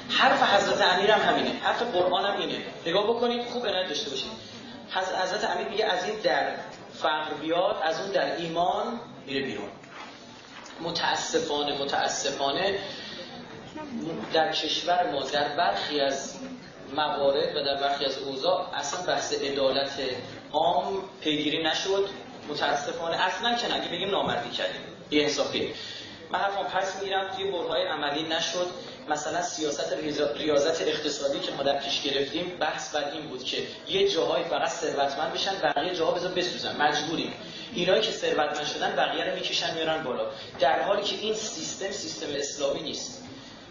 حرف حضرت امیر هم همینه، حرف قرآن هم اینه. نگاه بکنید خوب عنایت داشته باشید. حضرت امیر میگه از این در فقر بیاد، از اون در ایمان میره بیرون. متاسفانه در کشور ما در برخی از موارد و در برخی از اوضاع اصلا بحث عدالت عام پیگیری نشد. متاسفانه اصلا که نگه بگیم نامردی کردیم، یه انصافیه. من حرفم پس میگیرم، توی برهای عملی نشد. مثلا سیاست ریاضت اقتصادی که ما در پیش گرفتیم بحث بر این بود که یه جاهای فقط ثروتمند بشن، بقیه جاها بذار بسوزن، مجبوریم. اینایی که ثروتمند شدن بقیه رو میکشن میارن بالا، در حالی که این سیستم اسلامی نیست.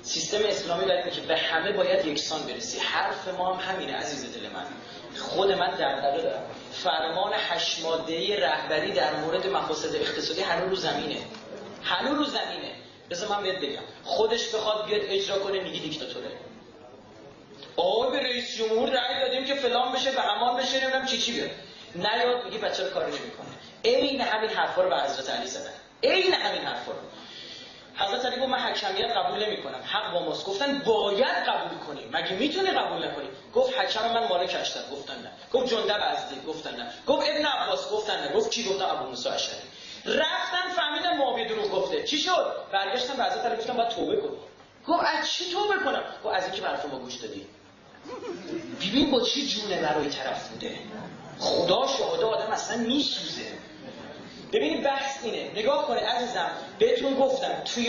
سیستم اسلامی برای اینه که به همه باید یکسان برسی. حرف ما هم همینه عزیز دل من. خود من دغدغه دارم. فرمان 8 ماده‌ای رهبری در مورد مفاسد اقتصادی هنوز رو زمینه. بذار من بهت بگم، خودش بخواد بیاد اجرا کنه میگی دیکتاتوره. آقا به رئیس جمهور رأی دادیم که فلان بشه، به امان بشه، نمیدونم چی بیاد. نیاد میگی بچه رو کار نمیکنه. عین همین حرفا رو به حضرت علی زدن. عین همین حرفا رو. حضرت علی گفت من حکمیت قبول نمیکنم. حق با ماست. گفتن باید قبول کنی. مگه میتونی قبول نکنی؟ گفت حکم من مالک اشتر. گفتن نه. گفت جندب ازدی. گفتن نه. گفت ابن عباس. گفتن نه. گفت کی؟ گفتن ابو موسی اشعری. رفتن فهمیدن معاویه دروغ گفته. چی شد؟ برگشتن به حضرت علی گفتن باید توبه کنی. گفت از چی توبه کنم؟ گفت از اینکه حرف ما گوش دادی. ببین با چی جونه برای طرف بوده. خدا شاهد آدم اصلا میسوزه. ببینید بحث اینه. نگاه کنید عزیزم، بهتون گفتم توی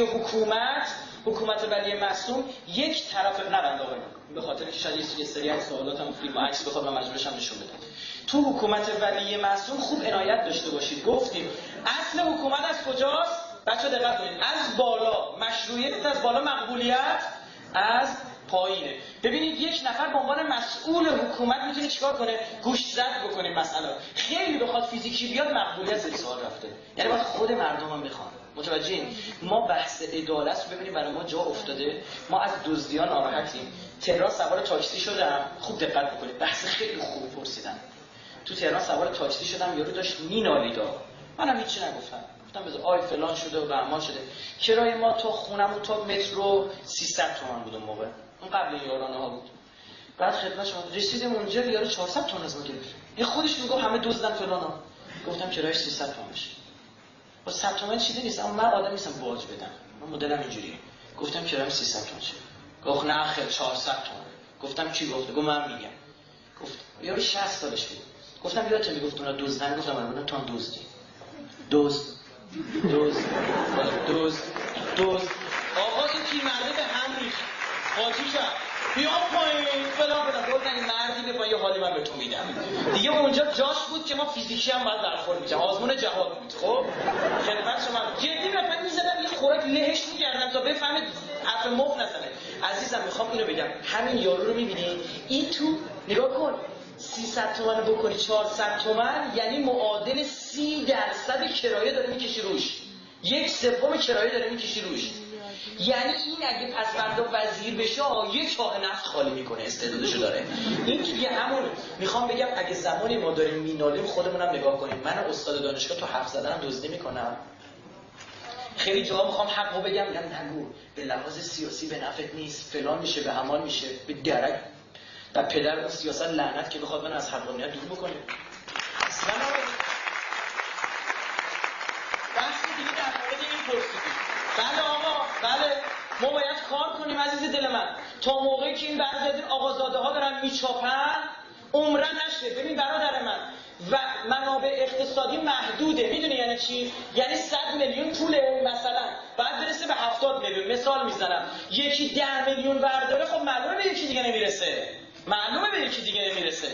حکومت ولی معصوم یک طرف نبند آقایون، به خاطر که شاید یه سری از سوالاتم فیلم و عکس بخوام مجبورشم نشون بدم. تو حکومت ولی معصوم خوب عنایت داشته باشید. گفتیم اصل حکومت از کجاست؟ بچه‌ها دقت کنید. از بالا مشروعیت، از بالا مقبولیت، از پایینه. ببینید یک نفر به عنوان مسئول حکومت میتونه چیکار کنه؟ گوشزد بکنه مسئله. خیلی بخواد فیزیکی بیاد مقبولیت زیر سوال رفته. یعنی باید خود مردم هم بخوان. متوجهین؟ ما بحث عدالت رو ببینید برای ما جا افتاده. ما از دزدیان ناراحتیم. تهران سوار تاکسی شدم، خوب دقت بکنید. بحث خیلی خوب پرسیدن. تو تهران سوار تاکسی شدم، یارو داشت مینالید. منم هیچی نگفتم. گفتم بذار آی فلان شده و بهمان شده. کرایه ما تا خونمون تا مترو 300 تومان بود اون موقع. اون قبل یارانه ها بود. بعد خدمت شما رسیدیم اونجا، یارو 400 تومان از ما گرفت. این خودش میگه همه دزدن فلانا. گفتم کرایهش 300 تومان میشه. با 100 تومان چیزی نیست، اما من آدم نیستم باج بدم. من مدلم اینجوریه. گفتم کرایه 300 تومان شه. گفت نه خیر 400 تومان. گفتم کی گفته؟ گفت من میگم. گفت یارو 60 سالش بود. گفتم یادت میگفت اونا دزدن؟ گفتم من تو هم دزدی. دزد آقا این پیرمرده به هم ریخت. حاجی شد بیا پایین فلان گفتن این مردی به پایین حالی من به تو میدم دیگه. اونجا جاش بود که ما فیزیکی هم باید برخورد میشم. آزمون جهاد بود. خب خدمت شما جدی مثلا میزدم یه خوراک لهش میگردم تا بفهمید حرف مفت نزنه. عزیزم میخوام اینو بگم، همین یارو رو میبینی این تو نگاه کن 300 تومن بکنی 400 تومن یعنی معادل 30% کرایه داره میکشی روش. 1/3 کرایه داره میکشی روش. یعنی این اگه پس فردا وزیر بشه یک چاه نفت خالی میکنه، استعدادشو داره. این دیگه همون میخوام بگم اگه زمانی ما داریم مینالیم خودمونم نگاه کنیم. من استاد دانشگاه تو حرف زدنم دزدی میکنم. خیلی جاها میخوام حقو بگم نگو، به لحاظ سیاسی به نفعت نیست، فلان میشه، به همان میشه، به درک و پدر اون سیاست لعنت که بخواد من از حقانیت دور بکنه. اصلا بحث دیگه در مورد این پرسیدی. بله آقا، بله ما باید کار کنیم عزیز دل من. تا موقعی که این بعضی از این آقازاده ها دارن میچاپن عمره نشه. ببین برادر من و منابع اقتصادی محدوده. میدونی یعنی چی؟ یعنی 100 میلیون پوله مثلا بعد برسه به 70 میلیون. مثال میزنم، یکی 10 میلیون برداره، خب معلومه به یکی دیگه نمیرسه.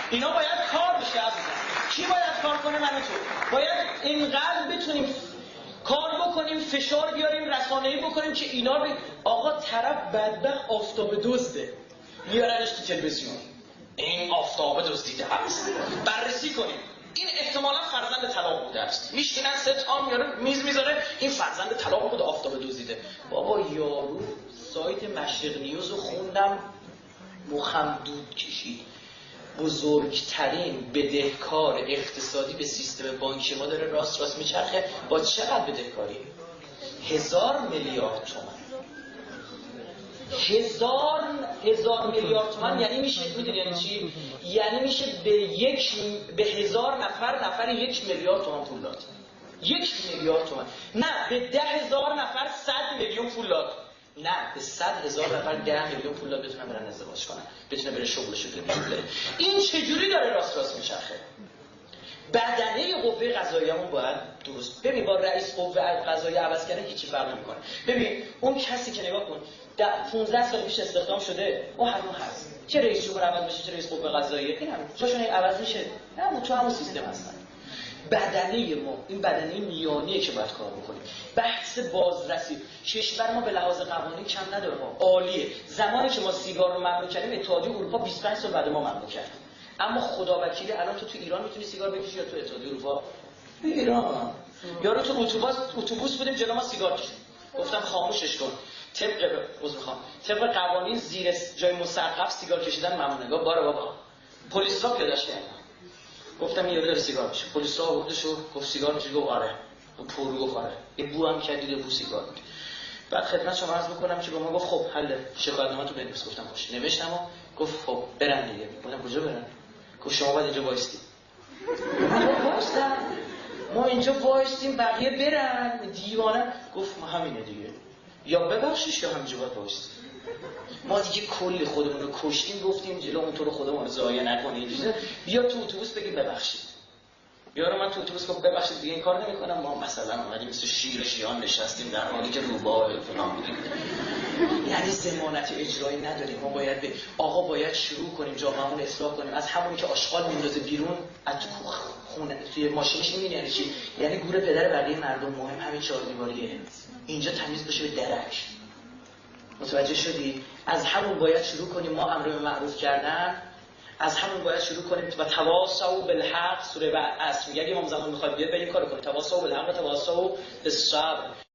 اینا باید کار بشه عزیزم. کی باید کار کنه؟ من تو. باید اینقدر بتونیم کار بکنیم، فشار بیاریم، رسانه‌ای بکنیم که اینا رو آقا طرف بدبخت آفتاب دزده میارنش تو تلویزیون، این آفتاب دزدیده است، بررسی کنیم این احتمالاً فرزند طلاق بوده است. میشینن 3 تا میاره میز میذاره این فرزند طلاق بوده، آفتاب دزدیده. بابا یارو سایت مشرق نیوز رو خوندم مخم دود کشید. بزرگترین بدهکار اقتصادی به سیستم بانکی ما داره راست میچرخه. با چقدر بدهکاری؟ 1000 میلیارد تومان. هزار میلیارد تومان یعنی میشه، میدونی یعنی چی؟ یعنی میشه به 1000 نفر 1 میلیارد تومان پول داد. 1 میلیارد تومان. نه به 10,000 نفر 100 میلیون پول داد. نه به 100,000 نفر 10 میلیون پول داد بتونن برن ازدواج کنن، بتونه بره شغلش رو بره. این چجوری داره راست میچرخه؟ بدنه قوه قضاییه‌مون باید درست. ببین با رئیس قوه قضاییه عوض کردن هیچی فرق نمی‌کنه. ببین اون کسی که نگاه کن 15 سال پیش استخدام شده اون همون هست. چه رئیس جمهور عوض بشه چه رئیس قوه قضاییه این هم جاشون عوض میشه. نه تو همون سیستم هستن. بدنه ما این بدنه میانیه که باید کار بکنیم. بحث بازرسی کشور ما به لحاظ قوانین کم نداره، عالیه. زمانی که ما سیگار رو ممنوع کردیم اتحادیه اروپا 25 سال بعد ما ممنوع کرد. اما خدا وکیلی الان تو ایران میتونی سیگار بکشی یا تو اتحادیه اروپا؟ ایران یارو تو اتوبوس بودیم جلو ما سیگار کشید، گفتم خاموشش کن. طبق قوانین زیر جای مسقف سیگار کشیدن ممنوعه. بابا پلیسا پیاده‌اش کردن. گفتم این یارو داره سیگار میشه. پلیسا آوردشو گفت سیگار میشه، گفت آره. پرو گفت آره. یه بو هم کردید بو سیگار میشه. بعد خدمت شما عرض میکنم که به ما گفت خب حل شکایتنامه تو بنویس. گفتم خوش. نوشتم و گفت خب برن دیگه. گفتم کجا برن؟ گفت شما باید اینجا وایسید. ما اینجا وایسیم بقیه برن. دیوانه. گفت ما همینه دیگه، یا ببخشش یا همینجا باید وایسید. ما دیگه کلی خودمون رو کشتیم، گفتیم جلو اون تو رو خودمون رو ضایع نکنید. بیا تو اتوبوس بگید ببخشید. یارو من تو اتوبوس گفت ببخشید دیگه این کار نمی‌کنم. ما مثلا اومدیم مثل شیر شیان نشستیم در حالی که روباه فلان بودیم. یعنی ضمانت اجرایی نداریم. ما باید آقا باید شروع کنیم جامعهمون اصلاح کنیم. از همونی که آشغال میندازه بیرون از خونه توی ماشینش میبینی یعنی چی؟ یعنی گور پدر بقیه مردم مهم همین چهار دیواریه. اینجا تمیز بشه به درک. متوجه شدی؟ از همون باید شروع کنیم. ما امر به معروف کردن از همون باید شروع کنیم و تواصوا بالحق. سوره عصر میگه اگه امام زمان میخواد بیاد بریم کارو کنیم. تواصوا بالحق و تواصوا بالصبر.